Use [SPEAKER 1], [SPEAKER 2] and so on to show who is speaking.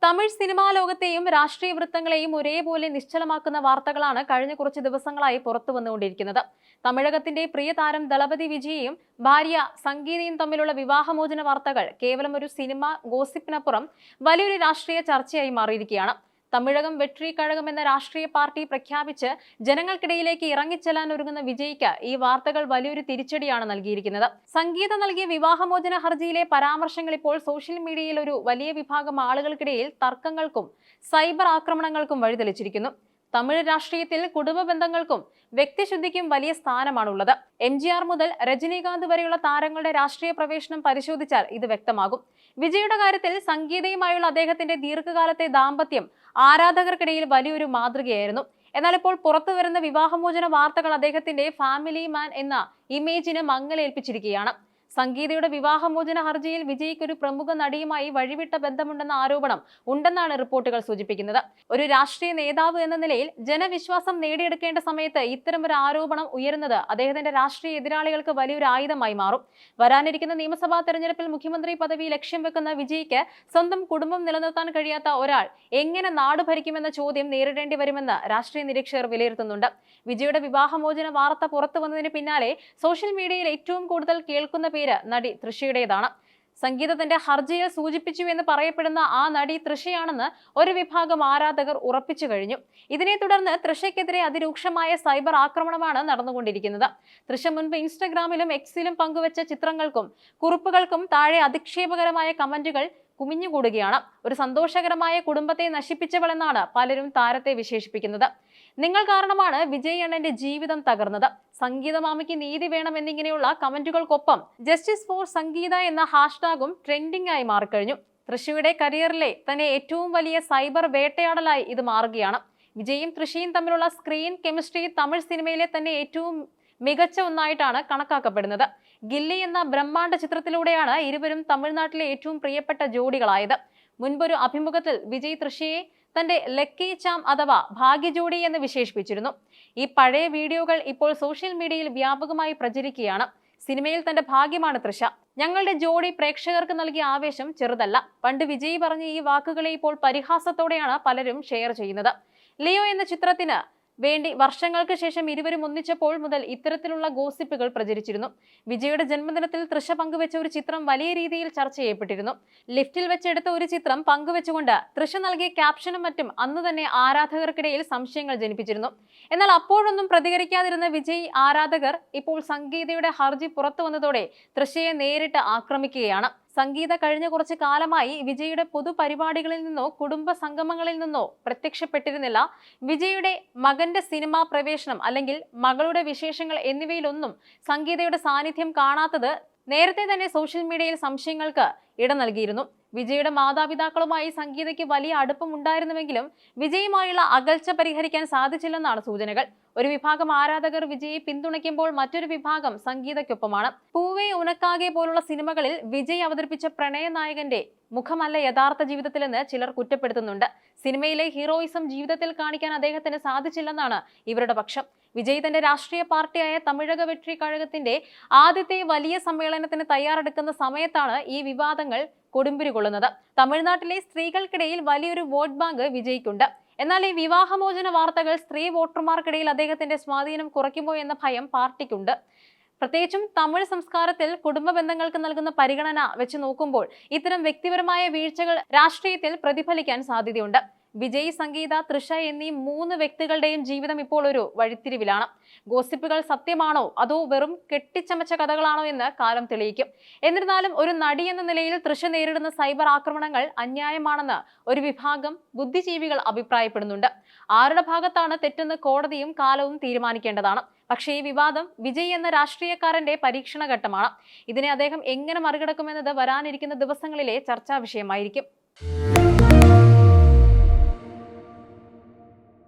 [SPEAKER 1] Tamil cinema ലോകത്തെയും രാഷ്ട്രീയ വൃത്തങ്ങളെയും ഒരേപോലെ നിശ്ചലമാക്കുന്ന വാർത്തകളാണ് കഴിഞ്ഞ കുറച്ച് ദിവസങ്ങളായി പുറത്തു വന്നുകൊണ്ടിരിക്കുന്നത്. തമിഴകത്തിന്റെ പ്രിയ താരം ദളപതി വിജയും ഭാര്യ സംഗീതയും തമ്മിലുള്ള വിവാഹമോചന വാർത്തകൾ കേവലം ഒരു സിനിമ ഗോസിപ്പിനപ്പുറം വലിയൊരു രാഷ്ട്രീയ ചർച്ചയായി മാറിയിരിക്കുകയാണ്. തമിഴകം വെട്രി കഴകം എന്ന രാഷ്ട്രീയ പാർട്ടി പ്രഖ്യാപിച്ച് ജനങ്ങൾക്കിടയിലേക്ക് ഇറങ്ങിച്ചെല്ലാൻ ഒരുങ്ങുന്ന വിജയ്ക്ക് ഈ വാർത്തകൾ വലിയൊരു തിരിച്ചടിയാണ് നൽകിയിരിക്കുന്നത്. സംഗീത നൽകിയ വിവാഹമോചന ഹർജിയിലെ പരാമർശങ്ങൾ ഇപ്പോൾ സോഷ്യൽ മീഡിയയിൽ ഒരു വലിയ വിഭാഗം ആളുകൾക്കിടയിൽ തർക്കങ്ങൾക്കും സൈബർ ആക്രമണങ്ങൾക്കും വഴിതെളിച്ചിരിക്കുന്നു. തമിഴ് രാഷ്ട്രീയത്തിൽ കുടുംബ ബന്ധങ്ങൾക്കും വ്യക്തിശുദ്ധിക്കും വലിയ സ്ഥാനമാണുള്ളത്. MGR മുതൽ രജനീകാന്ത് വരെയുള്ള താരങ്ങളുടെ രാഷ്ട്രീയ പ്രവേശനം പരിശോധിച്ചാൽ ഇത് വ്യക്തമാകും. വിജയുടെ കാര്യത്തിൽ സംഗീതയുമായുള്ള അദ്ദേഹത്തിന്റെ ദീർഘകാലത്തെ ദാമ്പത്യം ആരാധകർക്കിടയിൽ വലിയൊരു മാതൃകയായിരുന്നു. എന്നാൽ ഇപ്പോൾ പുറത്തു വരുന്ന വിവാഹമോചന വാർത്തകൾ അദ്ദേഹത്തിന്റെ ഫാമിലി മാൻ എന്ന ഇമേജിന് മങ്ങലേൽപ്പിച്ചിരിക്കുകയാണ്. സംഗീതയുടെ വിവാഹമോചന ഹർജിയിൽ വിജയ്ക്ക് ഒരു പ്രമുഖ നടിയുമായി വഴിവിട്ട ബന്ധമുണ്ടെന്ന ആരോപണം ഉണ്ടെന്നാണ് റിപ്പോർട്ടുകൾ സൂചിപ്പിക്കുന്നത്. ഒരു രാഷ്ട്രീയ നേതാവ് എന്ന നിലയിൽ ജനവിശ്വാസം നേടിയെടുക്കേണ്ട സമയത്ത് ഇത്തരമൊരു ആരോപണം ഉയരുന്നത് അദ്ദേഹത്തിന്റെ രാഷ്ട്രീയ എതിരാളികൾക്ക് വലിയൊരു ആയുധമായി മാറും. വരാനിരിക്കുന്ന നിയമസഭാ തെരഞ്ഞെടുപ്പിൽ മുഖ്യമന്ത്രി പദവി ലക്ഷ്യം വെക്കുന്ന വിജയ്ക്ക് സ്വന്തം കുടുംബം നിലനിർത്താൻ കഴിയാത്ത ഒരാൾ എങ്ങനെ നാട് ഭരിക്കുമെന്ന ചോദ്യം നേരിടേണ്ടി വരുമെന്ന് രാഷ്ട്രീയ നിരീക്ഷകർ വിലയിരുത്തുന്നുണ്ട്. വിജയുടെ വിവാഹമോചന വാർത്ത പുറത്തു വന്നതിന് പിന്നാലെ സോഷ്യൽ മീഡിയയിൽ ഏറ്റവും കൂടുതൽ കേൾക്കുന്ന പേര് നടി തൃഷയുടേതാണ്. സംഗീതത്തിന്റെ ഹർജിയിൽ സൂചിപ്പിച്ചു എന്ന് പറയപ്പെടുന്ന ആ നടി തൃഷയാണെന്ന് ഒരു വിഭാഗം ആരാധകർ ഉറപ്പിച്ചു കഴിഞ്ഞു. ഇതിനെ തുടർന്ന് തൃഷയ്ക്കെതിരെ അതിരൂക്ഷമായ സൈബർ ആക്രമണമാണ് നടന്നുകൊണ്ടിരിക്കുന്നത്. തൃഷ മുൻപ് ഇൻസ്റ്റഗ്രാമിലും എക്സിലും പങ്കുവച്ച ചിത്രങ്ങൾക്കും കുറിപ്പുകൾക്കും താഴെ അധിക്ഷേപകരമായ കമന്റുകൾ കുമിഞ്ഞുകൂടുകയാണ്. ഒരു സന്തോഷകരമായ കുടുംബത്തെ നശിപ്പിച്ചവളെന്നാണ് പലരും താരത്തെ വിശേഷിപ്പിക്കുന്നത്. നിങ്ങൾ കാരണമാണ് വിജയ് അണ്ണന്റെ ജീവിതം തകർന്നത്, സംഗീത മാമിക്ക് നീതി വേണം എന്നിങ്ങനെയുള്ള കമന്റുകൾക്കൊപ്പം ജസ്റ്റിസ് ഫോർ സംഗീത എന്ന ഹാഷ്ടാഗും ട്രെൻഡിംഗ് ആയി മാറിക്കഴിഞ്ഞു. തൃഷയുടെ കരിയറിലെ തന്നെ ഏറ്റവും വലിയ സൈബർ വേട്ടയാടലായി ഇത് മാറുകയാണ്. വിജയും തൃഷയും തമ്മിലുള്ള സ്ക്രീൻ കെമിസ്ട്രി തമിഴ് സിനിമയിലെ തന്നെ ഏറ്റവും മികച്ച ഒന്നായിട്ടാണ് കണക്കാക്കപ്പെടുന്നത്. ഗില്ലി എന്ന ബ്രഹ്മാണ്ഡ ചിത്രത്തിലൂടെയാണ് ഇരുവരും തമിഴ്നാട്ടിലെ ഏറ്റവും പ്രിയപ്പെട്ട ജോഡികളായത്. മുൻപൊരു അഭിമുഖത്തിൽ വിജയ് തൃഷയെ തന്റെ ലക്കി ചാം അഥവാ ഭാഗ്യജോഡി എന്ന് വിശേഷിപ്പിച്ചിരുന്നു. ഈ പഴയ വീഡിയോകൾ ഇപ്പോൾ സോഷ്യൽ മീഡിയയിൽ വ്യാപകമായി പ്രചരിക്കുകയാണ്. സിനിമയിൽ തന്റെ ഭാഗ്യമാണ് തൃഷ. ഞങ്ങളുടെ ജോഡി പ്രേക്ഷകർക്ക് നൽകിയ ആവേശം ചെറുതല്ല. പണ്ട് വിജയ് പറഞ്ഞ ഈ വാക്കുകളെ ഇപ്പോൾ പരിഹാസത്തോടെയാണ് പലരും ഷെയർ ചെയ്യുന്നത്. ലിയോ എന്ന ചിത്രത്തിന് വേണ്ടി വർഷങ്ങൾക്ക് ശേഷം ഇരുവരും ഒന്നിച്ചപ്പോൾ മുതൽ ഇത്തരത്തിലുള്ള ഗോസിപ്പുകൾ പ്രചരിച്ചിരുന്നു. വിജയുടെ ജന്മദിനത്തിൽ തൃഷ പങ്കുവെച്ച ഒരു ചിത്രം വലിയ രീതിയിൽ ചർച്ച ചെയ്യപ്പെട്ടിരുന്നു. ലിഫ്റ്റിൽ വെച്ചെടുത്ത ഒരു ചിത്രം പങ്കുവെച്ചുകൊണ്ട് തൃഷ നൽകിയ ക്യാപ്ഷനും മറ്റും അന്ന് തന്നെ ആരാധകർക്കിടയിൽ സംശയങ്ങൾ ജനിപ്പിച്ചിരുന്നു. എന്നാൽ അപ്പോഴൊന്നും പ്രതികരിക്കാതിരുന്ന വിജയ് ആരാധകർ ഇപ്പോൾ സംഗീതയുടെ ഹർജി പുറത്തു വന്നതോടെ തൃഷയെ നേരിട്ട് ആക്രമിക്കുകയാണ്. സംഗീത കഴിഞ്ഞ കുറച്ച് കാലമായി വിജയുടെ പൊതുപരിപാടികളിൽ നിന്നോ കുടുംബ സംഗമങ്ങളിൽ നിന്നോ പ്രത്യക്ഷപ്പെട്ടിരുന്നില്ല. വിജയുടെ മകന്റെ സിനിമാ പ്രവേശനം അല്ലെങ്കിൽ മകളുടെ വിശേഷങ്ങൾ എന്നിവയിലൊന്നും സംഗീതയുടെ സാന്നിധ്യം കാണാത്തത് നേരത്തെ തന്നെ സോഷ്യൽ മീഡിയയിൽ സംശയങ്ങൾക്ക് ഇട നൽകിയിരുന്നു. വിജയുടെ മാതാപിതാക്കളുമായി സംഗീതയ്ക്ക് വലിയ അടുപ്പം ഉണ്ടായിരുന്നുവെങ്കിലും വിജയുമായുള്ള അകൽച്ച പരിഹരിക്കാൻ സാധിച്ചില്ലെന്നാണ് സൂചനകൾ. ഒരു വിഭാഗം ആരാധകർ വിജയെ പിന്തുണയ്ക്കുമ്പോൾ മറ്റൊരു വിഭാഗം സംഗീതയ്ക്കൊപ്പമാണ്. പൂവേ ഉനക്കാകെ പോലുള്ള സിനിമകളിൽ വിജയ് അവതരിപ്പിച്ച പ്രണയ നായകന്റെ മുഖമല്ല യഥാർത്ഥ ജീവിതത്തിലെന്ന് ചിലർ കുറ്റപ്പെടുത്തുന്നുണ്ട്. സിനിമയിലെ ഹീറോയിസം ജീവിതത്തിൽ കാണിക്കാൻ അദ്ദേഹത്തിന് സാധിച്ചില്ലെന്നാണ് ഇവരുടെ പക്ഷം. വിജയ് തന്റെ രാഷ്ട്രീയ പാർട്ടിയായ തമിഴക വെട്രി കഴകത്തിന്റെ ആദ്യത്തെ വലിയ സമ്മേളനത്തിന് തയ്യാറെടുക്കുന്ന സമയത്താണ് ഈ വിവാദങ്ങൾ കൊടുമ്പിരി കൊള്ളുന്നത്. തമിഴ്നാട്ടിലെ സ്ത്രീകൾക്കിടയിൽ വലിയൊരു വോട്ട് ബാങ്ക് വിജയ്ക്കുണ്ട്. എന്നാൽ ഈ വിവാഹമോചന വാർത്തകൾ സ്ത്രീ വോട്ടർമാർക്കിടയിൽ അദ്ദേഹത്തിന്റെ സ്വാധീനം കുറയ്ക്കുമോ എന്ന ഭയം പാർട്ടിക്കുണ്ട്. പ്രത്യേകിച്ചും തമിഴ് സംസ്കാരത്തിൽ കുടുംബ ബന്ധങ്ങൾക്ക് നൽകുന്ന പരിഗണന വെച്ച് നോക്കുമ്പോൾ ഇത്തരം വ്യക്തിപരമായ വീഴ്ചകൾ രാഷ്ട്രീയത്തിൽ പ്രതിഫലിക്കാൻ സാധ്യതയുണ്ട്. വിജയ്, സംഗീത, തൃഷ എന്നീ 3 വ്യക്തികളുടെയും ജീവിതം ഇപ്പോൾ ഒരു വഴിത്തിരിവിലാണ്. ഗോസിപ്പുകൾ സത്യമാണോ അതോ വെറും കെട്ടിച്ചമച്ച കഥകളാണോ എന്ന് കാലം തെളിയിക്കും. എന്നിരുന്നാലും ഒരു നടി എന്ന നിലയിൽ തൃഷ നേരിടുന്ന സൈബർ ആക്രമണങ്ങൾ അന്യായമാണെന്ന് ഒരു വിഭാഗം ബുദ്ധിജീവികൾ അഭിപ്രായപ്പെടുന്നുണ്ട്. ആരുടെ ഭാഗത്താണ് തെറ്റെന്ന് കോടതിയും കാലവും തീരുമാനിക്കേണ്ടതാണ്. പക്ഷേ ഈ വിവാദം വിജയ് എന്ന രാഷ്ട്രീയക്കാരന്റെ പരീക്ഷണ ഘട്ടമാണ്. ഇതിനെ അദ്ദേഹം എങ്ങനെ മറികടക്കുമെന്നത് വരാനിരിക്കുന്ന ദിവസങ്ങളിലെ ചർച്ചാ വിഷയമായിരിക്കും.